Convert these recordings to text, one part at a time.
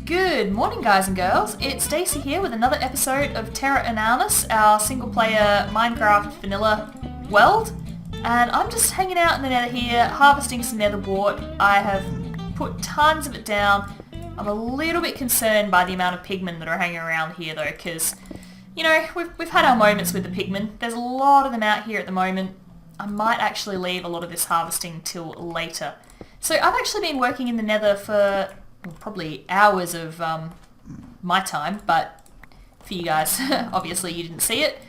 Good morning, guys and girls. It's Stacey here with another episode of Terra Inanis, our single-player Minecraft vanilla world. And I'm just hanging out in the nether here, harvesting some nether wart. I have put tons of it down. I'm a little bit concerned by the amount of pigmen that are hanging around here though, because, you know, we've had our moments with the pigmen. There's a lot of them out here at the moment. I might actually leave a lot of this harvesting till later. So I've actually been working in the nether for probably hours of my time, but for you guys, obviously you didn't see it.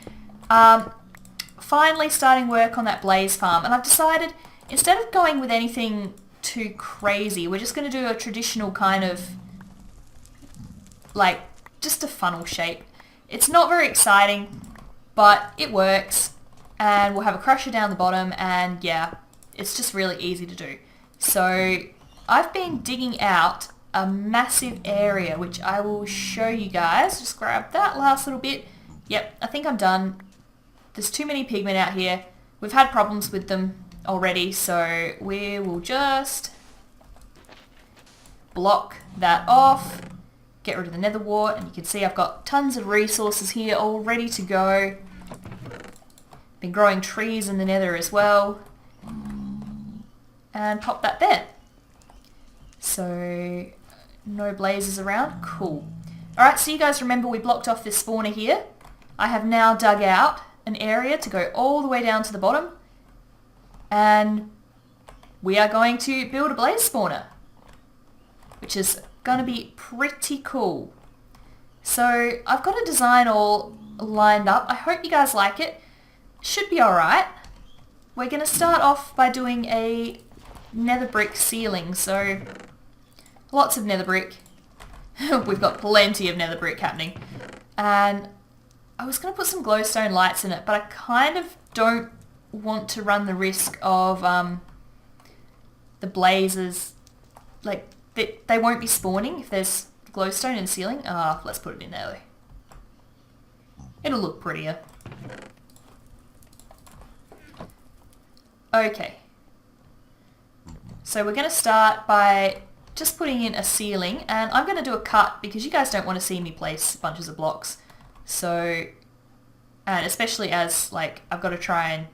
Finally starting work on that blaze farm, and I've decided instead of going with anything too crazy, we're just going to do a traditional kind of, like, just a funnel shape. It's not very exciting, but it works, and we'll have a crusher down the bottom, and yeah, it's just really easy to do. So I've been digging out a massive area, which I will show you guys. Just grab that last little bit. Yep, I think I'm done. There's too many pigmen out here. We've had problems with them already, so we will just block that off, get rid of the nether wart, and you can see I've got tons of resources here all ready to go. Been growing trees in the nether as well. And pop that there. So no blazes around. Cool. Alright, so you guys remember we blocked off this spawner here. I have now dug out an area to go all the way down to the bottom, and we are going to build a blaze spawner, which is going to be pretty cool. So I've got a design all lined up. I hope you guys like it. Should be alright. We're going to start off by doing a nether brick ceiling, so lots of nether brick. We've got plenty of nether brick happening. And I was going to put some glowstone lights in it, but I kind of don't want to run the risk of the blazes, like, they won't be spawning if there's glowstone in the ceiling. Let's put it in there though. It'll look prettier. Okay. So we're going to start by just putting in a ceiling, and I'm going to do a cut because you guys don't want to see me place bunches of blocks. So, and especially as, like, I've got to try and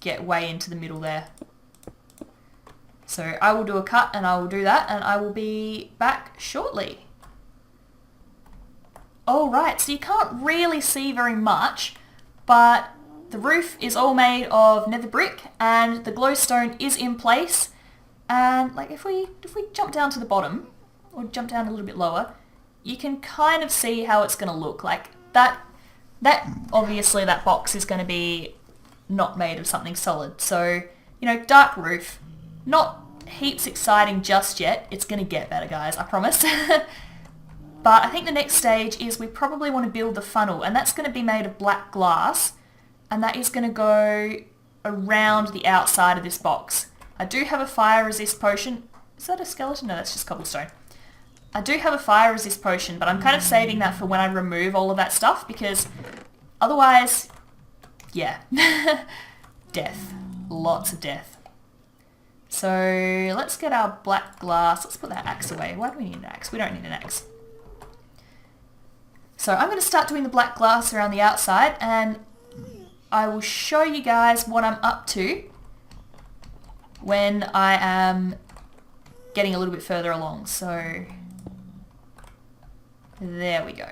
get way into the middle there. So I will do a cut and I will do that, and I will be back shortly. Alright, so you can't really see very much, but the roof is all made of nether brick and the glowstone is in place. And like if we jump down to the bottom, or jump down a little bit lower, you can kind of see how it's going to look. Like that obviously that box is going to be not made of something solid. So, you know, dark roof, not heaps exciting just yet. It's going to get better, guys, I promise. But I think the next stage is we probably want to build the funnel, and that's going to be made of black glass, and that is going to go around the outside of this box. I do have a fire resist potion. Is that a skeleton? No, that's just cobblestone. I do have a fire resist potion, but I'm kind of saving that for when I remove all of that stuff, because otherwise, yeah, death. Lots of death. So let's get our black glass. Let's put that axe away. Why do we need an axe? We don't need an axe. So I'm going to start doing the black glass around the outside, and I will show you guys what I'm up to when I am getting a little bit further along. So there we go.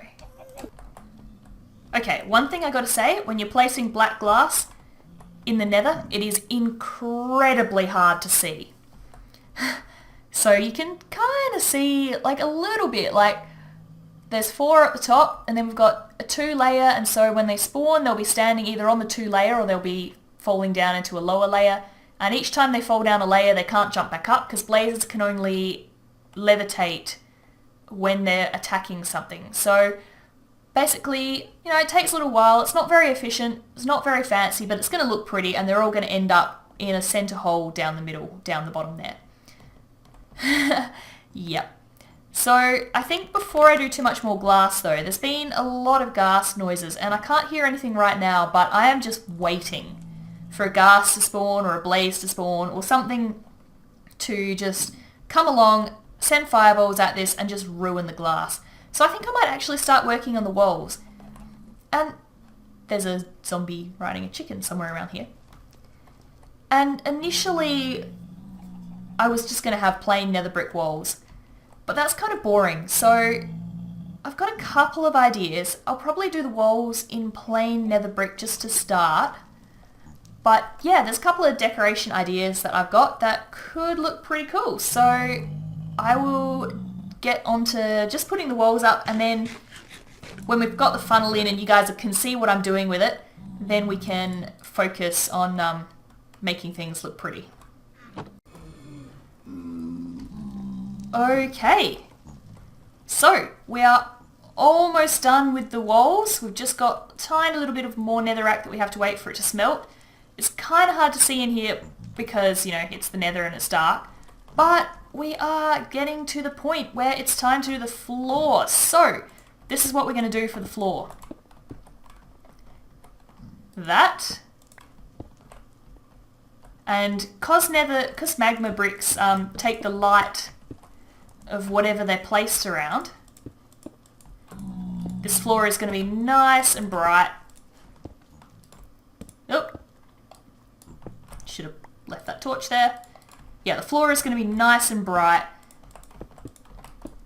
Okay, one thing I got to say, when you're placing black glass in the nether, it is incredibly hard to see. So you can kind of see like a little bit, like there's 4 at the top, and then we've got a 2 layer, and so when they spawn they'll be standing either on the 2 layer or they'll be falling down into a lower layer. And each time they fall down a layer, they can't jump back up because blazes can only levitate when they're attacking something. So basically, you know, it takes a little while. It's not very efficient. It's not very fancy, but it's going to look pretty, and they're all going to end up in a center hole down the middle, down the bottom there. Yep. So I think before I do too much more glass though, there's been a lot of ghast noises, and I can't hear anything right now, but I am just waiting for a ghast to spawn or a blaze to spawn or something to just come along, send fireballs at this and just ruin the glass. So I think I might actually start working on the walls. And there's a zombie riding a chicken somewhere around here. And initially I was just going to have plain nether brick walls, but that's kind of boring. So I've got a couple of ideas. I'll probably do the walls in plain nether brick just to start. But yeah, there's a couple of decoration ideas that I've got that could look pretty cool. So I will get onto just putting the walls up, and then when we've got the funnel in and you guys can see what I'm doing with it, then we can focus on making things look pretty. Okay, so we are almost done with the walls. We've just got a tiny little bit of more netherrack that we have to wait for it to smelt. It's kind of hard to see in here because, you know, it's the nether and it's dark, but we are getting to the point where it's time to do the floor. So this is what we're going to do for the floor. That, and cause magma bricks take the light of whatever they're placed around, this floor is going to be nice and bright. Oh, should have left that torch there. Yeah, the floor is going to be nice and bright.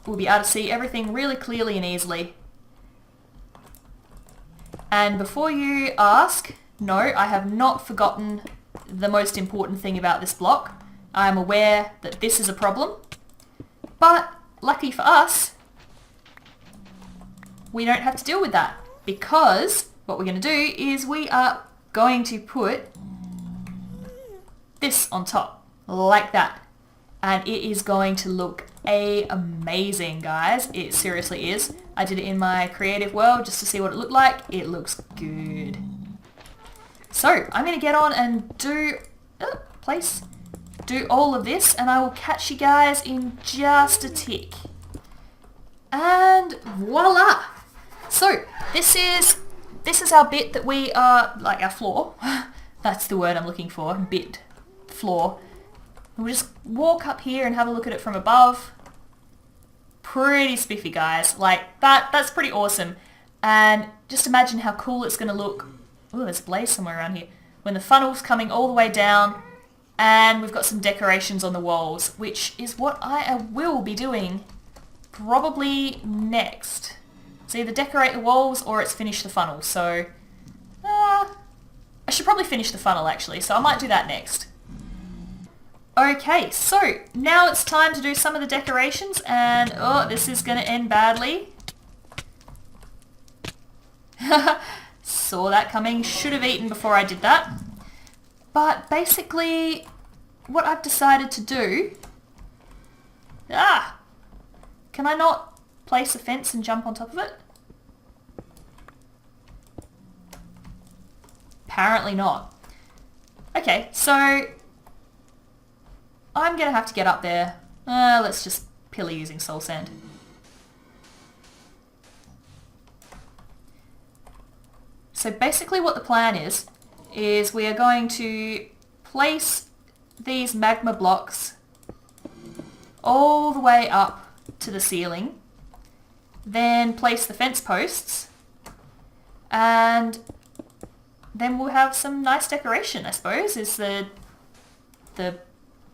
We'll be able to see everything really clearly and easily. And before you ask, no, I have not forgotten the most important thing about this block. I am aware that this is a problem, but lucky for us, we don't have to deal with that, because what we're going to do is we are going to put this on top, like that. And it is going to look amazing, guys. It seriously is. I did it in my creative world just to see what it looked like. It looks good. So I'm going to get on and do all of this, and I will catch you guys in just a tick. And voila! So this is our bit that we are, like our floor. That's the word I'm looking for, bit, floor. We'll just walk up here and have a look at it from above. Pretty spiffy, guys. Like, that's pretty awesome. And just imagine how cool it's going to look. Oh, there's a blaze somewhere around here. When the funnel's coming all the way down, and we've got some decorations on the walls, which is what I will be doing probably next. It's either decorate the walls or it's finish the funnel. So, I should probably finish the funnel actually, so I might do that next. Okay, so now it's time to do some of the decorations, and oh, this is going to end badly. Saw that coming, should have eaten before I did that. But basically, what I've decided to do... Can I not place a fence and jump on top of it? Apparently not. Okay, so I'm going to have to get up there. Let's just pillar using soul sand. So basically what the plan is we are going to place these magma blocks all the way up to the ceiling, then place the fence posts, and then we'll have some nice decoration, I suppose, is the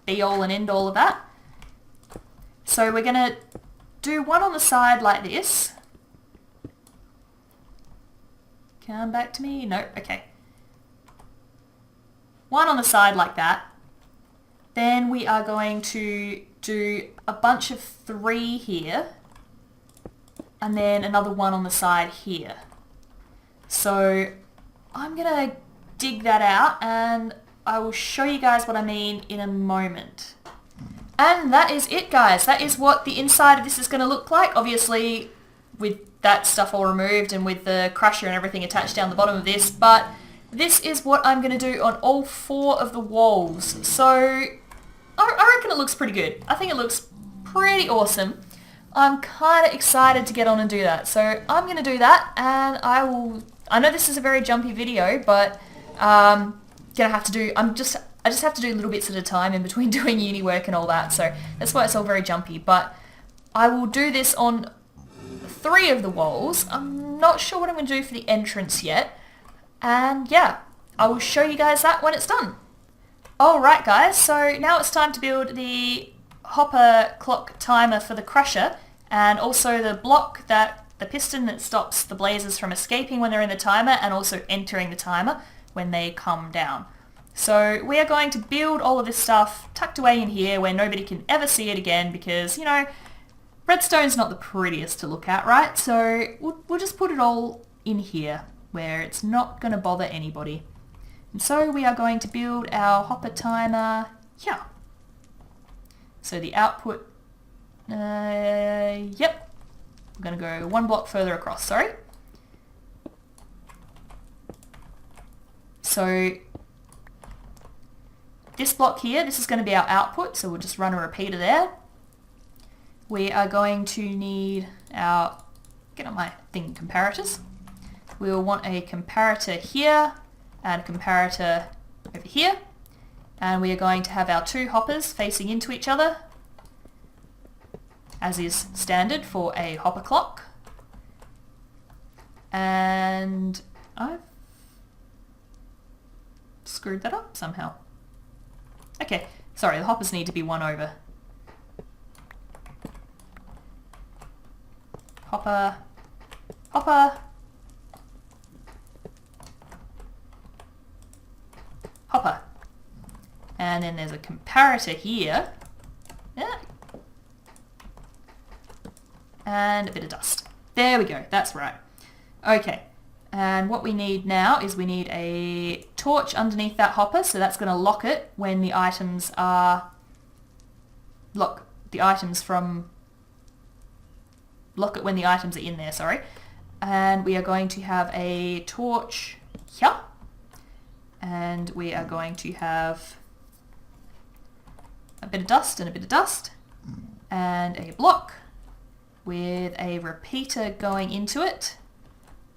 be-all and end-all of that. So we're going to do one on the side like this. Come back to me. No, okay. One on the side like that. Then we are going to do a bunch of 3 here. And then another one on the side here. So I'm going to dig that out and I will show you guys what I mean in a moment. And that is it, guys. That is what the inside of this is going to look like. Obviously, with that stuff all removed and with the crusher and everything attached down the bottom of this. But this is what I'm going to do on all 4 of the walls. So I reckon it looks pretty good. I think it looks pretty awesome. I'm kind of excited to get on and do that. So I'm going to do that, and I know this is a very jumpy video, but I'm just I just have to do little bits at a time in between doing uni work and all that, so that's why it's all very jumpy. But I will do this on 3 of the walls. I'm not sure what I'm going to do for the entrance yet. And yeah, I will show you guys that when it's done. Alright guys, so now it's time to build the hopper clock timer for the crusher, and also the block that the piston that stops the blazes from escaping when they're in the timer and also entering the timer when they come down. So we are going to build all of this stuff tucked away in here where nobody can ever see it again because, you know, redstone's not the prettiest to look at, right? So we'll just put it all in here where it's not going to bother anybody. And so we are going to build our hopper timer here. So the output, yep, I'm going to go 1 block further across, sorry. So this block here, this is going to be our output, so we'll just run a repeater there. We are going to need our, get on my thing, comparators. We'll want a comparator here and a comparator over here. And we are going to have our 2 hoppers facing into each other, as is standard for a hopper clock. And I've screwed that up somehow. Okay, sorry, the hoppers need to be 1 over. Hopper, hopper, hopper. And then there's a comparator here. Yeah. And a bit of dust. There we go, that's right. Okay, and what we need now is we need a torch underneath that hopper, so that's going to lock it when the items are... lock the items from... lock it when the items are in there, sorry. And we are going to have a torch here. And we are going to have a bit of dust and a bit of dust. And a block with a repeater going into it,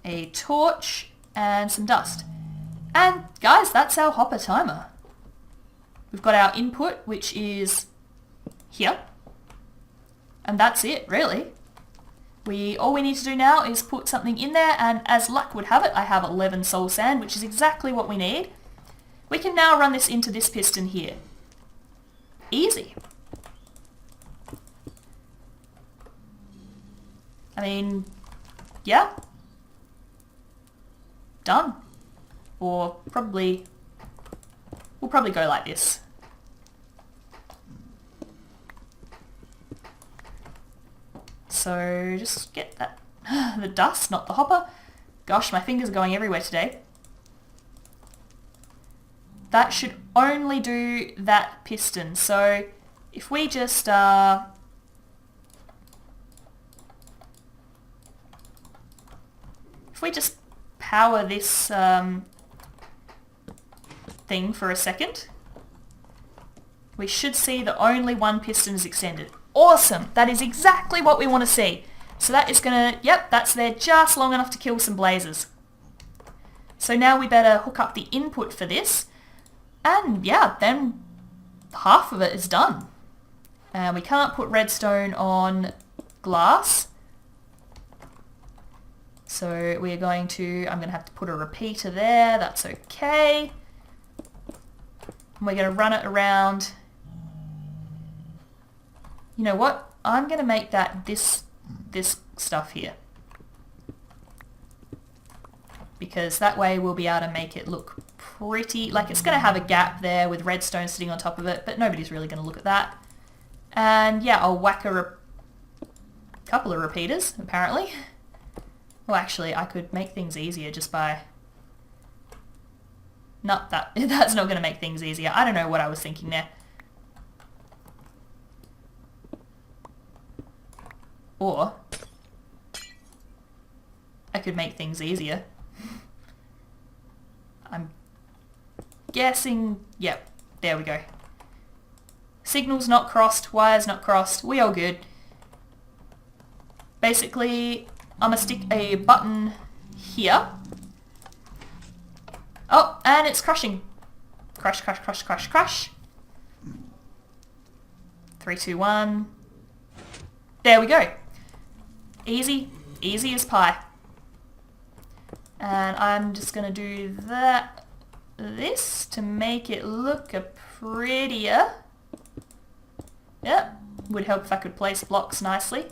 a torch, and some dust. And guys, that's our hopper timer. We've got our input, which is here. And that's it, really. All we need to do now is put something in there, and as luck would have it, I have 11 soul sand, which is exactly what we need. We can now run this into this piston here. Easy. I mean, yeah. Done. Or probably, we'll probably go like this. So just get that, the dust, not the hopper. Gosh, my fingers are going everywhere today. That should only do that piston. So if we just, power this thing for a second, we should see that only 1 piston is extended. Awesome! That is exactly what we want to see. So that is gonna, yep, that's there just long enough to kill some blazes. So now we better hook up the input for this, and yeah, then half of it is done. And we can't put redstone on glass. So we are going to, I'm going to have to put a repeater there, that's okay. And we're going to run it around. You know what? I'm going to make that this stuff here. Because that way we'll be able to make it look pretty, like it's going to have a gap there with redstone sitting on top of it, but nobody's really going to look at that. And yeah, I'll whack a couple of repeaters, apparently. Well, actually, I could make things easier just by... No, that's not going to make things easier. I don't know what I was thinking there. Or I could make things easier. I'm guessing... Yep, there we go. Signals not crossed, wires not crossed, we all good. Basically, I'm gonna stick a button here. Oh, and it's crushing. Crush, crush, crush, crush, crush. 3, 2, 1. There we go. Easy. Easy as pie. And I'm just going to do this to make it look a prettier. Yep. Would help if I could place blocks nicely.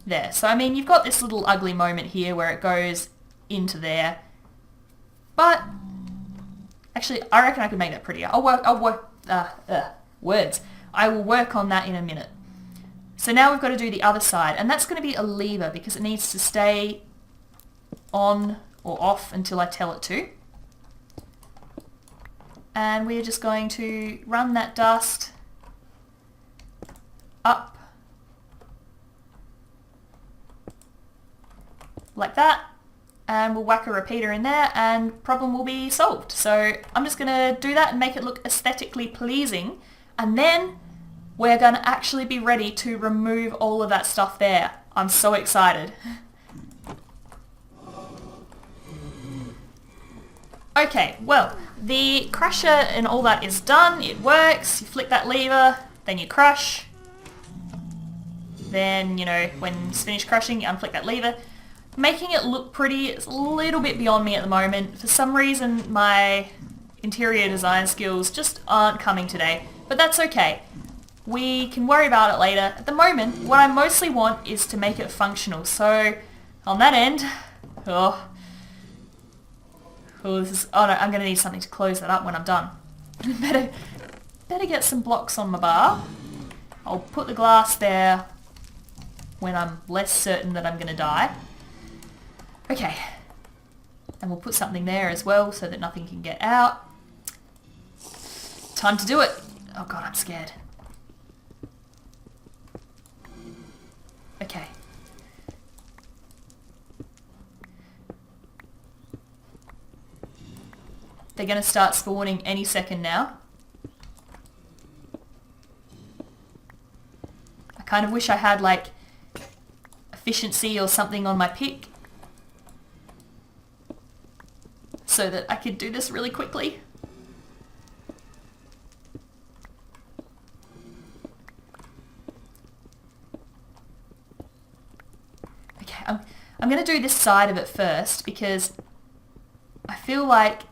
There. So, I mean, you've got this little ugly moment here where it goes into there. But, actually, I reckon I could make that prettier. Words. I will work on that in a minute. So now we've got to do the other side, and that's going to be a lever because it needs to stay on or off until I tell it to. And we're just going to run that dust up like that, and we'll whack a repeater in there and problem will be solved. So I'm just going to do that and make it look aesthetically pleasing, and then we're going to actually be ready to remove all of that stuff there. I'm so excited. Okay, well, the crusher and all that is done. It works. You flick that lever, then you crush. Then, you know, when it's finished crushing, you unflick that lever. Making it look pretty is a little bit beyond me at the moment. For some reason, my interior design skills just aren't coming today. But that's okay. We can worry about it later. At the moment, what I mostly want is to make it functional. So, on that end... Oh, no, I'm going to need something to close that up when I'm done. better get some blocks on my bar. I'll put the glass there when I'm less certain that I'm going to die. Okay. And we'll put something there as well so that nothing can get out. Time to do it. Oh god, I'm scared. Okay. They're going to start spawning any second now. I kind of wish I had like efficiency or something on my pick so that I could do this really quickly. Okay, I'm going to do this side of it first because I feel like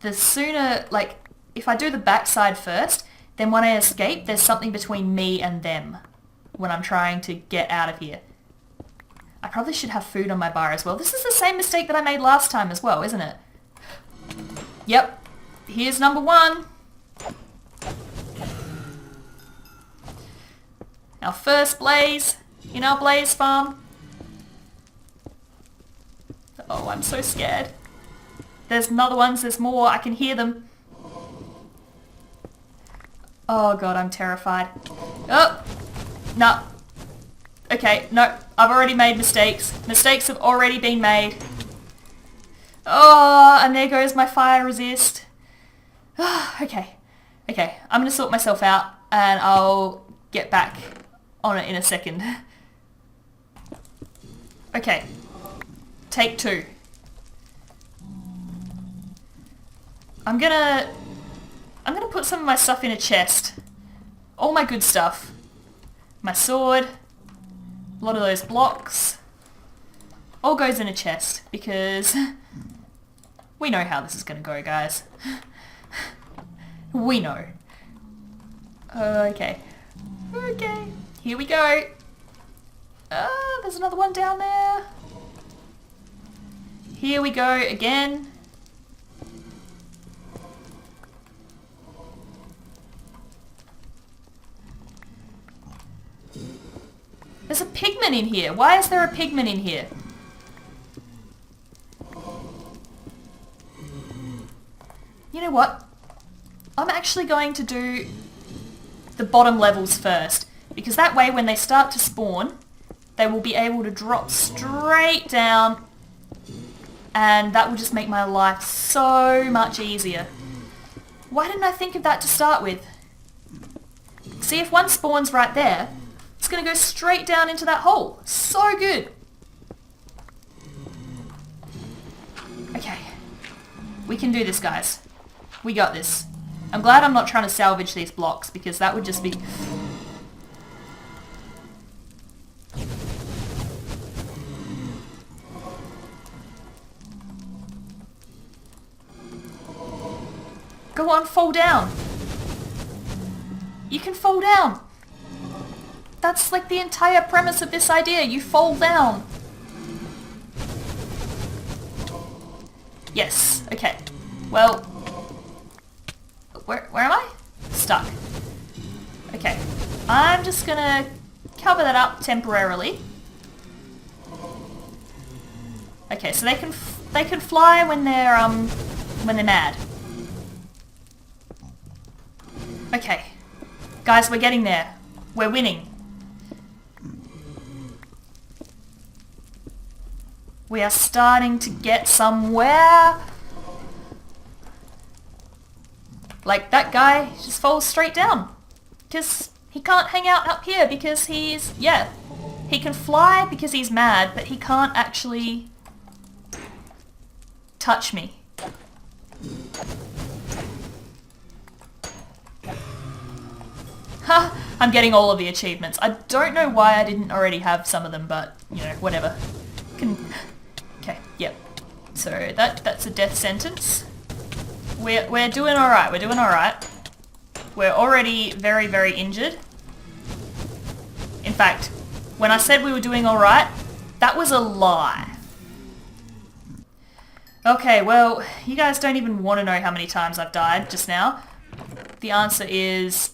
the sooner, like, if I do the back side first, then when I escape, there's something between me and them when I'm trying to get out of here. I probably should have food on my bar as well. This is the same mistake that I made last time as well, isn't it? Yep. Here's number one. Our first blaze in our blaze farm. Oh, I'm so scared. There's another ones, there's more, I can hear them. Oh god, I'm terrified. Oh! No. Okay, no, I've already made mistakes. Mistakes have already been made. Oh, and there goes my fire resist. Okay. Okay, I'm gonna sort myself out and I'll get back on it in a second. Okay. Take two. I'm gonna put some of my stuff in a chest. All my good stuff. My sword. A lot of those blocks. All goes in a chest because we know how this is gonna go, guys. We know. Okay. Okay. Here we go. There's another one down there. Here we go again. There's a pigman in here. Why is there a pigman in here? You know what? I'm actually going to do the bottom levels first, because that way when they start to spawn, they will be able to drop straight down, and that will just make my life so much easier. Why didn't I think of that to start with? See, if one spawns right there, it's going to go straight down into that hole. So good. We can do this, guys. We got this. I'm glad I'm not trying to salvage these blocks because that would just be... Go on, fall down. You can fall down. That's like the entire premise of this idea. You fall down. Yes. Okay. Well, where am I? Stuck. Okay. I'm just gonna cover that up temporarily. Okay, so they can fly when they're mad. Okay. Guys, we're getting there. We're winning. We are starting to get somewhere. Like, that guy just falls straight down. Because he can't hang out up here because he's... Yeah. He can fly because he's mad, but he can't actually touch me. Ha! I'm getting all of the achievements. I don't know why I didn't already have some of them, but, you know, whatever. Okay, yep. So that's a death sentence. We're doing alright, we're doing alright. We're already very, very injured. In fact, when I said we were doing alright, that was a lie. Okay, well, you guys don't even want to know how many times I've died just now. The answer is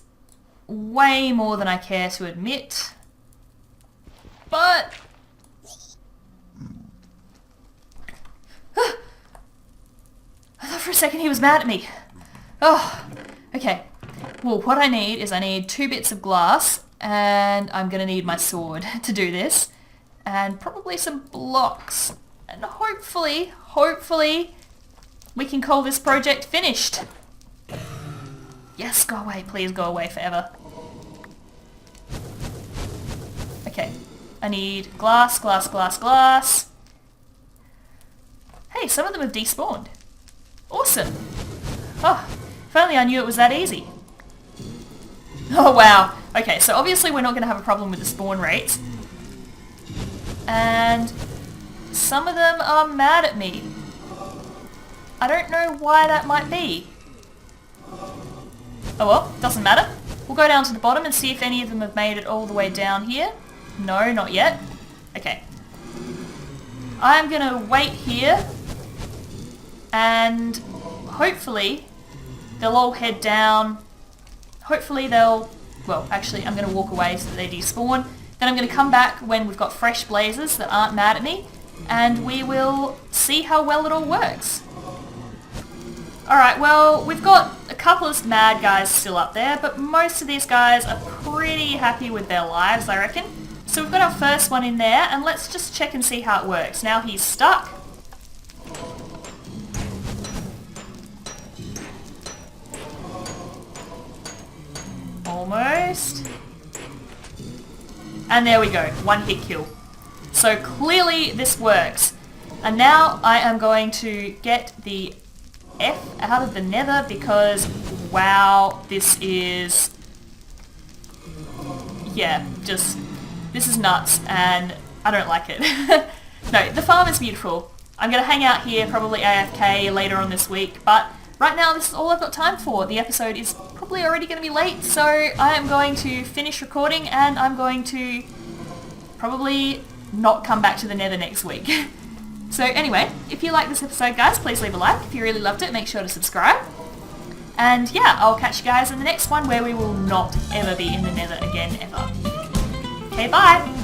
way more than I care to admit. But... I thought for a second he was mad at me. Oh, okay. Well, what I need is 2 bits of glass, and I'm going to need my sword to do this, and probably some blocks. And hopefully, we can call this project finished. Yes, go away, please go away forever. Okay, I need glass. Hey, some of them have despawned. Awesome. Oh, if only I knew it was that easy. Oh wow. Okay, so obviously we're not going to have a problem with the spawn rates. And some of them are mad at me. I don't know why that might be. Oh well, doesn't matter. We'll go down to the bottom and see if any of them have made it all the way down here. No, not yet. Okay. I'm gonna wait here and hopefully they'll all head down. Hopefully they'll... Well, actually I'm gonna walk away so that they despawn. Then I'm gonna come back when we've got fresh blazes that aren't mad at me and we will see how well it all works. Alright, well, we've got a couple of mad guys still up there, but most of these guys are pretty happy with their lives, I reckon. So we've got our first one in there, and let's just check and see how it works. Now he's stuck. Almost. And there we go, 1 hit kill. So clearly this works. And now I am going to get the F out of the nether because, wow, this is, yeah, just, this is nuts and I don't like it. No, the farm is beautiful. I'm going to hang out here, probably AFK later on this week, but right now this is all I've got time for. The episode is probably already going to be late, so I am going to finish recording and I'm going to probably not come back to the nether next week. So anyway, if you like this episode, guys, please leave a like. If you really loved it, make sure to subscribe. And yeah, I'll catch you guys in the next one where we will not ever be in the nether again, ever. Okay, bye!